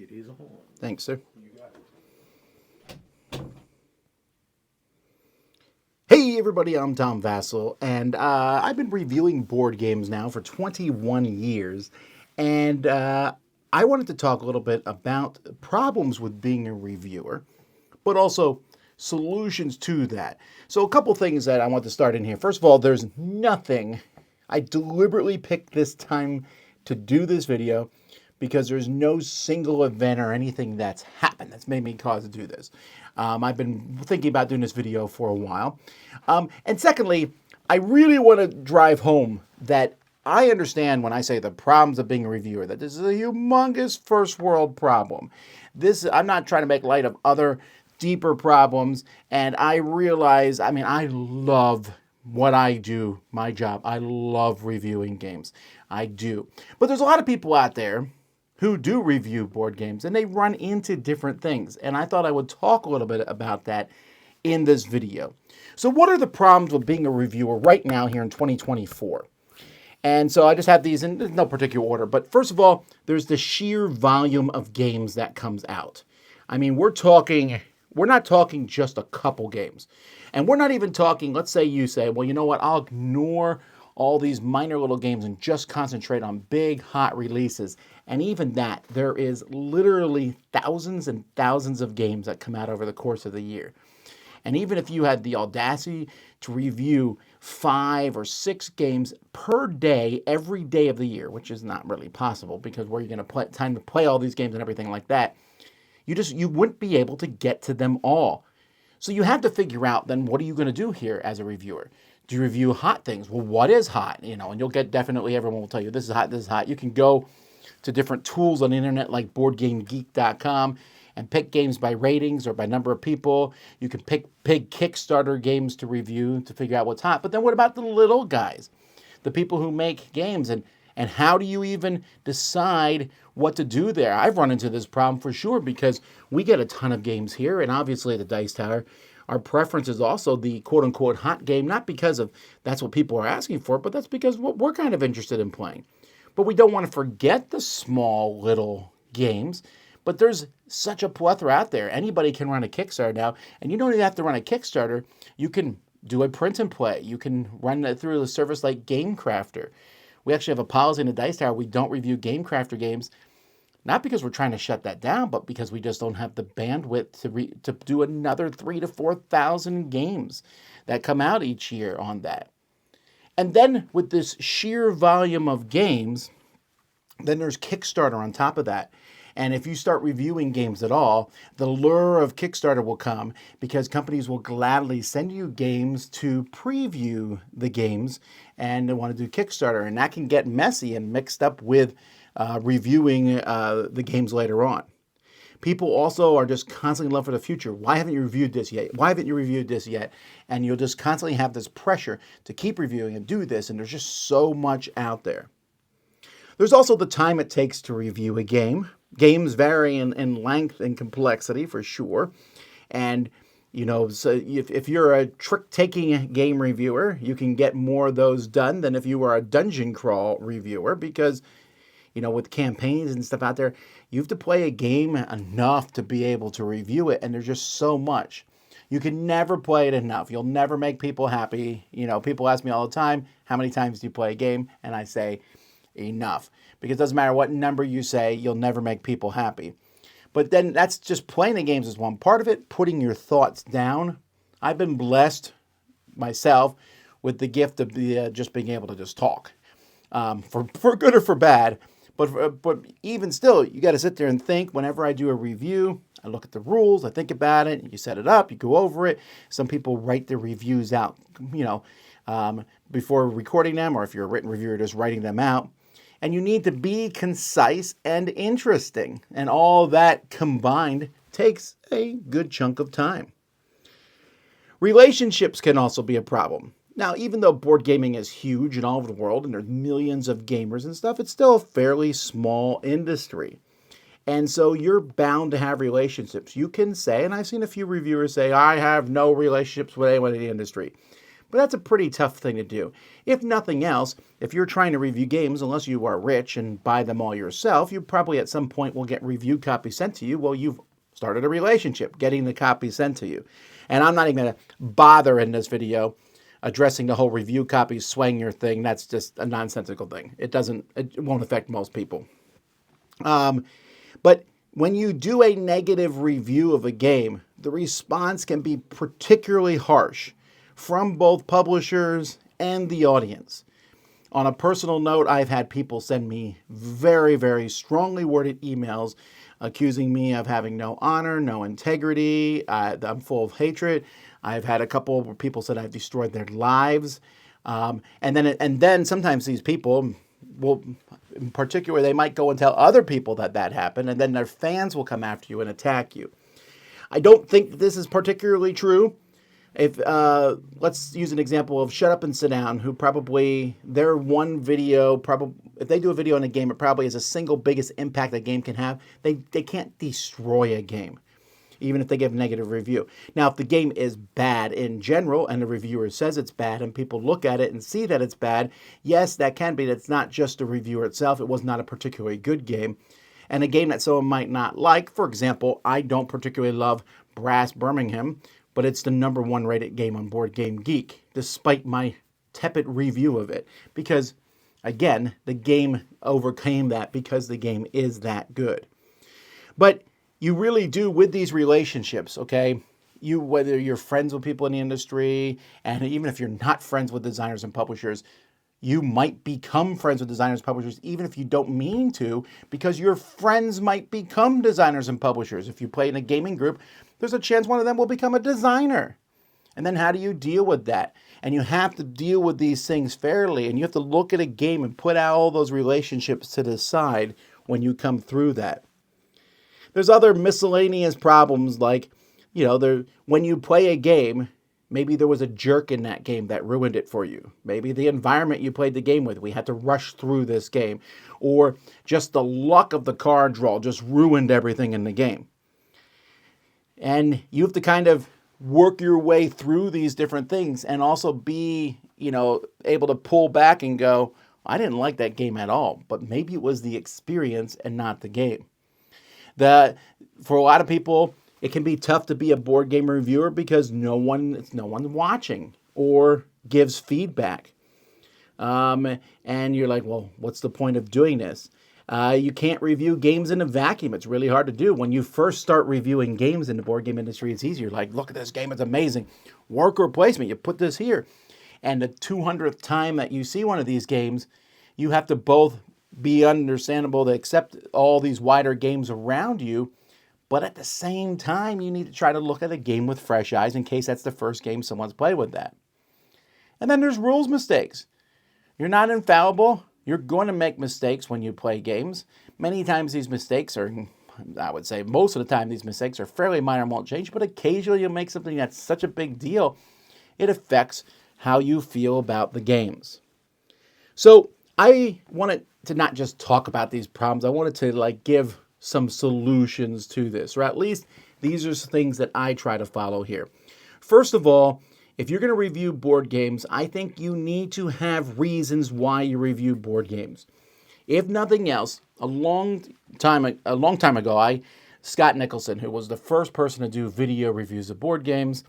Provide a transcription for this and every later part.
it is a whole. Thanks, sir. You got it. Hey everybody, I'm Tom Vasel, and I've been reviewing board games now for 21 years, and I wanted to talk a little bit about problems with being a reviewer, but also solutions to that. So a couple things that I want to start in here. First of all, there's nothing, I deliberately picked this time to do this video because there's no single event or anything that's happened that's made me cause to do this. I've been thinking about doing this video for a while. And secondly, I really want to drive home that I understand when I say the problems of being a reviewer, that this is a humongous first world problem. I'm not trying to make light of other deeper problems, and I realize, I love what I do, my job. I love reviewing games. I do. But there's a lot of people out there who do review board games, and they run into different things. And I thought I would talk a little bit about that in this video. So what are the problems with being a reviewer right now here in 2024? And so I just have these in no particular order. But first of all, there's the sheer volume of games that comes out. I mean, we're not talking just a couple games. And we're not even talking, let's say you say, well, you know what, I'll ignore all these minor little games and just concentrate on big, hot releases. And even that, there is literally thousands and thousands of games that come out over the course of the year. And even if you had the audacity to review 5 or 6 games per day, every day of the year, which is not really possible because where you're going to play time to play all these games and everything like that, you wouldn't be able to get to them all. So you have to figure out then what are you going to do here as a reviewer? Do you review hot things? Well, what is hot? And you'll get definitely everyone will tell you this is hot, this is hot. You can go to different tools on the internet like BoardGameGeek.com and pick games by ratings or by number of people. You can pick Kickstarter games to review to figure out what's hot. But then what about the little guys? The people who make games, and how do you even decide what to do there? I've run into this problem for sure because we get a ton of games here, and obviously at the Dice Tower, our preference is also the quote-unquote hot game, not because of that's what people are asking for, but that's because what we're kind of interested in playing. But we don't want to forget the small little games. But there's such a plethora out there. Anybody can run a Kickstarter now, and you don't even have to run a Kickstarter. You can do a print and play. You can run it through a service like GameCrafter. We actually have a policy in the Dice Tower. We don't review GameCrafter games, not because we're trying to shut that down, but because we just don't have the bandwidth to do another 3,000 to 4,000 games that come out each year on that. And then with this sheer volume of games, then there's Kickstarter on top of that. And if you start reviewing games at all, the lure of Kickstarter will come because companies will gladly send you games to preview the games and they want to do Kickstarter. And that can get messy and mixed up with reviewing the games later on. People also are just constantly in love for the future. Why haven't you reviewed this yet? Why haven't you reviewed this yet? And you'll just constantly have this pressure to keep reviewing and do this. And there's just so much out there. There's also the time it takes to review a game. Games vary in length and complexity for sure. And, so if you're a trick-taking game reviewer, you can get more of those done than if you were a dungeon crawl reviewer because, with campaigns and stuff out there, you have to play a game enough to be able to review it. And there's just so much. You can never play it enough. You'll never make people happy. People ask me all the time, how many times do you play a game? And I say, enough. Because it doesn't matter what number you say, you'll never make people happy. But then that's just playing the games is one part of it, putting your thoughts down. I've been blessed myself with the gift of just being able to just talk, for good or for bad. But even still, you got to sit there and think. Whenever I do a review, I look at the rules, I think about it, you set it up, you go over it. Some people write their reviews out, before recording them, or if you're a written reviewer, just writing them out. And you need to be concise and interesting. And all that combined takes a good chunk of time. Relationships can also be a problem. Now, even though board gaming is huge in all over the world and there's millions of gamers and stuff, it's still a fairly small industry. And so you're bound to have relationships. You can say, and I've seen a few reviewers say, I have no relationships with anyone in the industry. But that's a pretty tough thing to do. If nothing else, if you're trying to review games, unless you are rich and buy them all yourself, you probably at some point will get review copies sent to you. Well, you've started a relationship getting the copies sent to you. And I'm not even going to bother in this video addressing the whole review copies swaying your thing. That's just a nonsensical thing. It won't affect most people. But when you do a negative review of a game, the response can be particularly harsh from both publishers and the audience. On a personal note, I've had people send me very, very strongly worded emails accusing me of having no honor, no integrity. I'm full of hatred. I've had a couple where people said I've destroyed their lives. And then sometimes these people will, in particular, they might go and tell other people that happened, and then their fans will come after you and attack you. I don't think this is particularly true. If let's use an example of Shut Up and Sit Down, who probably their one video, if they do a video on a game, it probably is the single biggest impact a game can have. They can't destroy a game, even if they give a negative review. Now, if the game is bad in general and the reviewer says it's bad and people look at it and see that it's bad, yes, that can be. That's not just the reviewer itself. It was not a particularly good game. And a game that someone might not like, for example, I don't particularly love Brass Birmingham, but it's the #1 rated game on Board Game Geek, despite my tepid review of it. Because, again, the game overcame that because the game is that good. But you really do with these relationships, okay? Whether you're friends with people in the industry, and even if you're not friends with designers and publishers, you might become friends with designers and publishers even if you don't mean to, because your friends might become designers and publishers. If you play in a gaming group, there's a chance one of them will become a designer. And then how do you deal with that? And you have to deal with these things fairly, and you have to look at a game and put out all those relationships to the side when you come through that. There's other miscellaneous problems like, when you play a game, maybe there was a jerk in that game that ruined it for you. Maybe the environment you played the game with, we had to rush through this game. Or just the luck of the card draw just ruined everything in the game. And you have to kind of work your way through these different things and also be, able to pull back and go, I didn't like that game at all, but maybe it was the experience and not the game. For a lot of people, it can be tough to be a board game reviewer because no one's watching or gives feedback. And you're like, well, what's the point of doing this? You can't review games in a vacuum. It's really hard to do. When you first start reviewing games in the board game industry, it's easier. Like, look at this game, it's amazing. Worker placement, you put this here. And the 200th time that you see one of these games, you have to both be understandable to accept all these wider games around you, but at the same time, you need to try to look at a game with fresh eyes in case that's the first game someone's played with that. And then there's rules mistakes. You're not infallible. You're going to make mistakes when you play games. Many times these mistakes I would say most of the time these mistakes are fairly minor and won't change, but occasionally you'll make something that's such a big deal, it affects how you feel about the games. So I wanted to not just talk about these problems, I wanted to give some solutions to this, or at least these are things that I try to follow here. First of all, if you're going to review board games, I think you need to have reasons why you review board games. If nothing else, a long time ago, Scott Nicholson, who was the first person to do video reviews of board games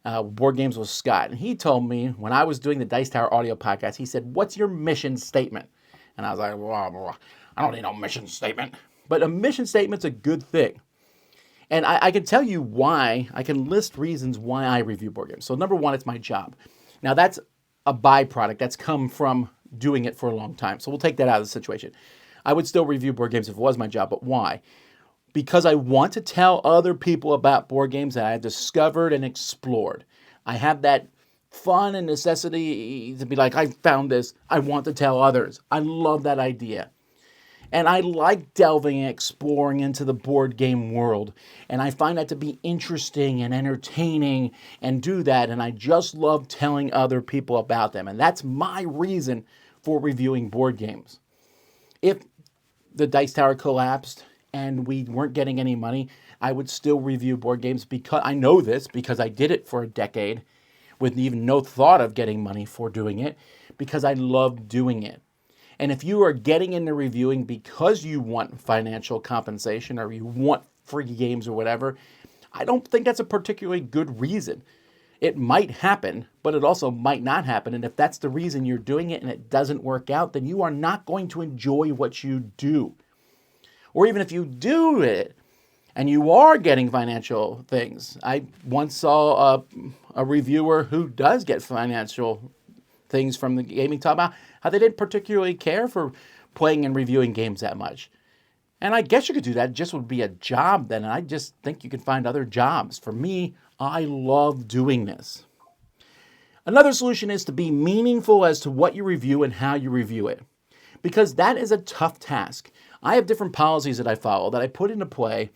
was Scott. And he told me when I was doing the Dice Tower audio podcast, he said, "What's your mission statement?" And I was like, well, I don't need no mission statement. But a mission statement's a good thing. And I can tell you why. I can list reasons why I review board games. So number one, it's my job. Now that's a byproduct. That's come from doing it for a long time. So we'll take that out of the situation. I would still review board games if it was my job. But why? Because I want to tell other people about board games that I have discovered and explored. I have that fun and necessity to be like, I found this. I want to tell others. I love that idea. And I like delving and exploring into the board game world. And I find that to be interesting and entertaining and do that. And I just love telling other people about them. And that's my reason for reviewing board games. If the Dice Tower collapsed and we weren't getting any money, I would still review board games because I know this because I did it for a decade. with even no thought of getting money for doing it because I love doing it. And if you are getting into reviewing because you want financial compensation or you want free games or whatever, I don't think that's a particularly good reason. It might happen, but it also might not happen. And if that's the reason you're doing it and it doesn't work out, then you are not going to enjoy what you do. Or even if you do it and you are getting financial things. I once saw a reviewer who does get financial things from the gaming talk about how they didn't particularly care for playing and reviewing games that much. And I guess you could do that. It just would be a job then. And I just think you can find other jobs. For me, I love doing this. Another solution is to be meaningful as to what you review and how you review it, because that is a tough task. I have different policies that I follow that I put into play,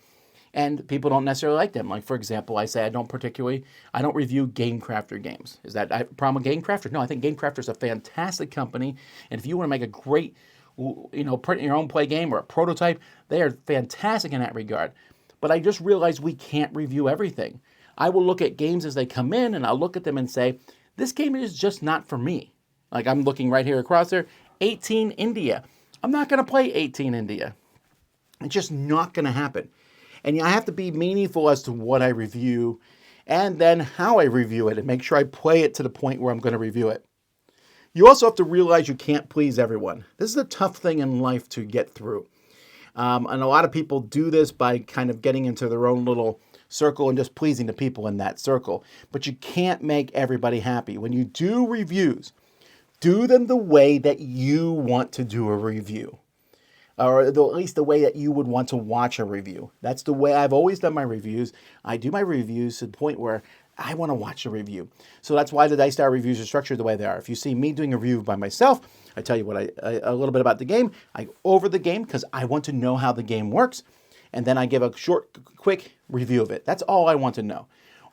and people don't necessarily like them. Like, for example, I say I don't review Game Crafter games. Is that a problem with Game Crafter? No, I think Game Crafter is a fantastic company, and if you want to make a great, print your own play game or a prototype, they are fantastic in that regard. But I just realized we can't review everything. I will look at games as they come in, and I'll look at them and say, this game is just not for me. Like I'm looking right here across there, 18 India. I'm not going to play 18 India. It's just not going to happen. And I have to be meaningful as to what I review and then how I review it and make sure I play it to the point where I'm going to review it. You also have to realize you can't please everyone. This is a tough thing in life to get through. And a lot of people do this by kind of getting into their own little circle and just pleasing the people in that circle. But you can't make everybody happy. When you do reviews, do them the way that you want to do a review. Or at least the way that you would want to watch a review. That's the way I've always done my reviews. I do my reviews to the point where I want to watch a review. So that's why the Dice Tower reviews are structured the way they are. If you see me doing a review by myself, I tell you a little bit about the game. I go over the game because I want to know how the game works. And then I give a short, quick review of it. That's all I want to know.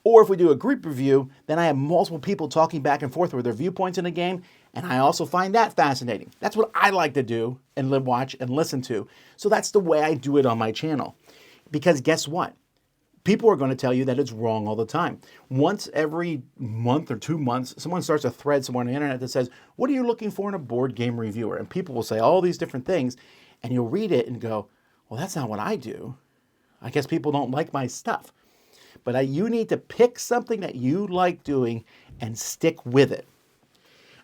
Or if we do a group review, then I have multiple people talking back and forth with their viewpoints in the game, and I also find that fascinating. That's what I like to do and watch and listen to. So that's the way I do it on my channel. Because guess what? People are going to tell you that it's wrong all the time. Once every month or 2 months, someone starts a thread somewhere on the internet that says, what are you looking for in a board game reviewer? And people will say all these different things, and you'll read it and go, well, that's not what I do. I guess people don't like my stuff. But you need to pick something that you like doing and stick with it.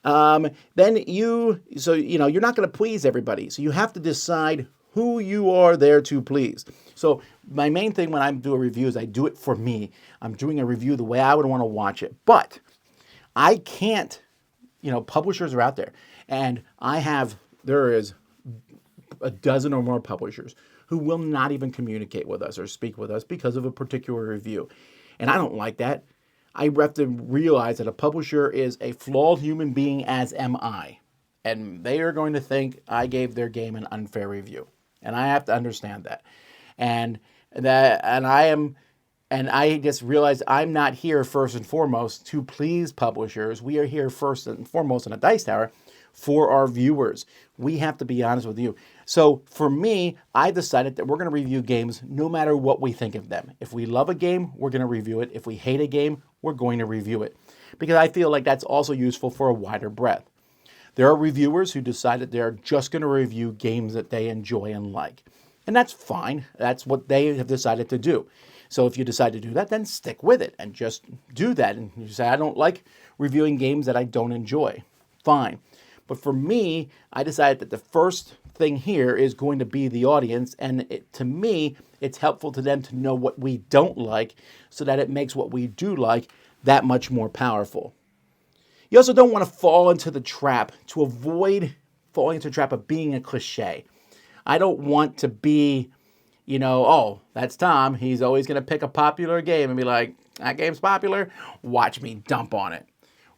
You're not going to please everybody. So you have to decide who you are there to please. So my main thing when I do a review is I do it for me. I'm doing a review the way I would want to watch it. But I can't, publishers are out there. And there is a dozen or more publishers who will not even communicate with us or speak with us because of a particular review. And I don't like that. I have to realize that a publisher is a flawed human being, as am I. And they are going to think I gave their game an unfair review. And I have to understand that. And I just realized I'm not here first and foremost to please publishers. We are here first and foremost in a Dice Tower for our viewers. We have to be honest with you. So for me, I decided that we're going to review games no matter what we think of them. If we love a game, we're going to review it. If we hate a game, we're going to review it. Because I feel like that's also useful for a wider breadth. There are reviewers who decide that they're just going to review games that they enjoy and like. And that's fine. That's what they have decided to do. So if you decide to do that, then stick with it and just do that. And you say, I don't like reviewing games that I don't enjoy. Fine. But for me, I decided that the first thing here is going to be the audience. And to me, it's helpful to them to know what we don't like so that it makes what we do like that much more powerful. You also don't want to fall into the trap to avoid falling into the trap of being a cliche. I don't want to be, oh, that's Tom. He's always going to pick a popular game and be like, that game's popular. Watch me dump on it.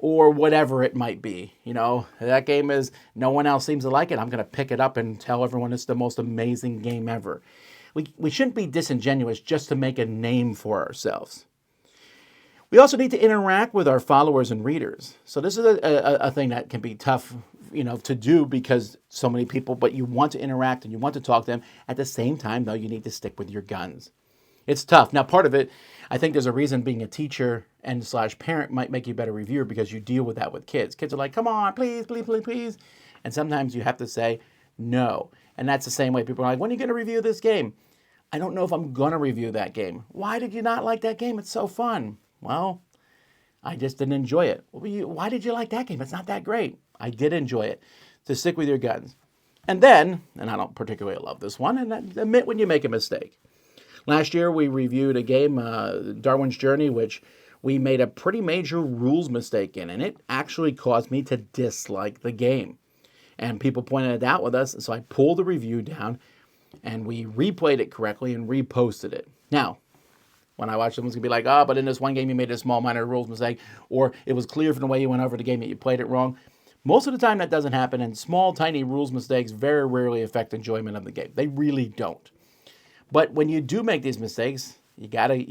Or whatever it might be. That game is, no one else seems to like it. I'm going to pick it up and tell everyone it's the most amazing game ever. We shouldn't be disingenuous just to make a name for ourselves. We also need to interact with our followers and readers. So this is a thing that can be tough, to do because so many people, but you want to interact and you want to talk to them. At the same time, though, you need to stick with your guns. It's tough. Now, part of it, I think there's a reason being a teacher and slash parent might make you a better reviewer because you deal with that with kids. Kids are like, come on, please, please, please, please. And sometimes you have to say no. And that's the same way people are like, when are you going to review this game? I don't know if I'm going to review that game. Why did you not like that game? It's so fun. Well, I just didn't enjoy it. Why did you like that game? It's not that great. I did enjoy it. So stick with your guns. And then, and I don't particularly love this one, and admit when you make a mistake. Last year, we reviewed a game, Darwin's Journey, which we made a pretty major rules mistake in, and it actually caused me to dislike the game. And people pointed it out with us, so I pulled the review down, and we replayed it correctly and reposted it. Now, when I watch someone's going to be like, but in this one game you made a small minor rules mistake, or it was clear from the way you went over the game that you played it wrong. Most of the time that doesn't happen, and small, tiny rules mistakes very rarely affect enjoyment of the game. They really don't. But when you do make these mistakes, you gotta,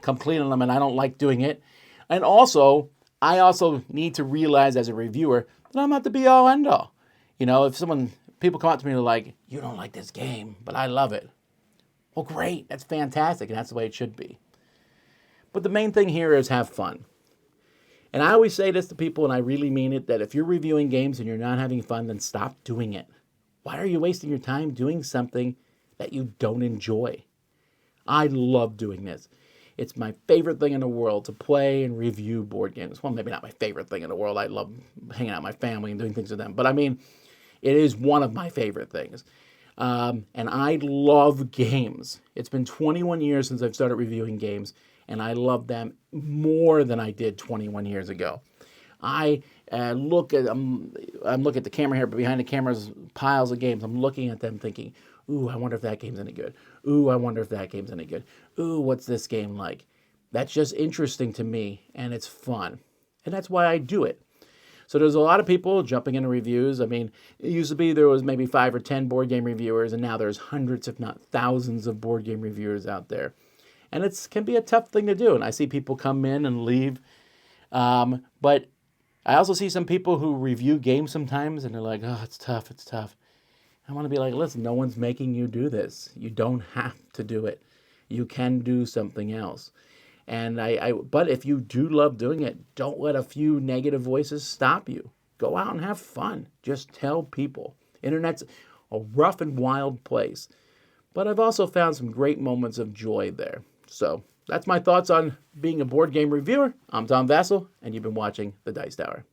come clean on them, and I don't like doing it. And also, I also need to realize as a reviewer that I'm not the be-all, end-all. If people come up to me and they're like, you don't like this game, but I love it. Well, great, that's fantastic, and that's the way it should be. But the main thing here is have fun. And I always say this to people, and I really mean it, that if you're reviewing games and you're not having fun, then stop doing it. Why are you wasting your time doing something that you don't enjoy? I love doing this. It's my favorite thing in the world to play and review board games. Well, maybe not my favorite thing in the world. I love hanging out with my family and doing things with them. But I mean, it is one of my favorite things. And I love games. It's been 21 years since I've started reviewing games, and I love them more than I did 21 years ago. I'm looking at the camera here, but behind the camera's piles of games. I'm looking at them thinking, ooh, I wonder if that game's any good. Ooh, I wonder if that game's any good. Ooh, what's this game like? That's just interesting to me, and it's fun. And that's why I do it. So there's a lot of people jumping into reviews. I mean, it used to be there was maybe 5 or 10 board game reviewers, and now there's hundreds, if not thousands, of board game reviewers out there. And it can be a tough thing to do, and I see people come in and leave. But I also see some people who review games sometimes, and they're like, oh, it's tough, it's tough. I want to be like, listen, no one's making you do this. You don't have to do it. You can do something else. And but if you do love doing it, don't let a few negative voices stop you. Go out and have fun. Just tell people. Internet's a rough and wild place. But I've also found some great moments of joy there. So that's my thoughts on being a board game reviewer. I'm Tom Vasel, and you've been watching The Dice Tower.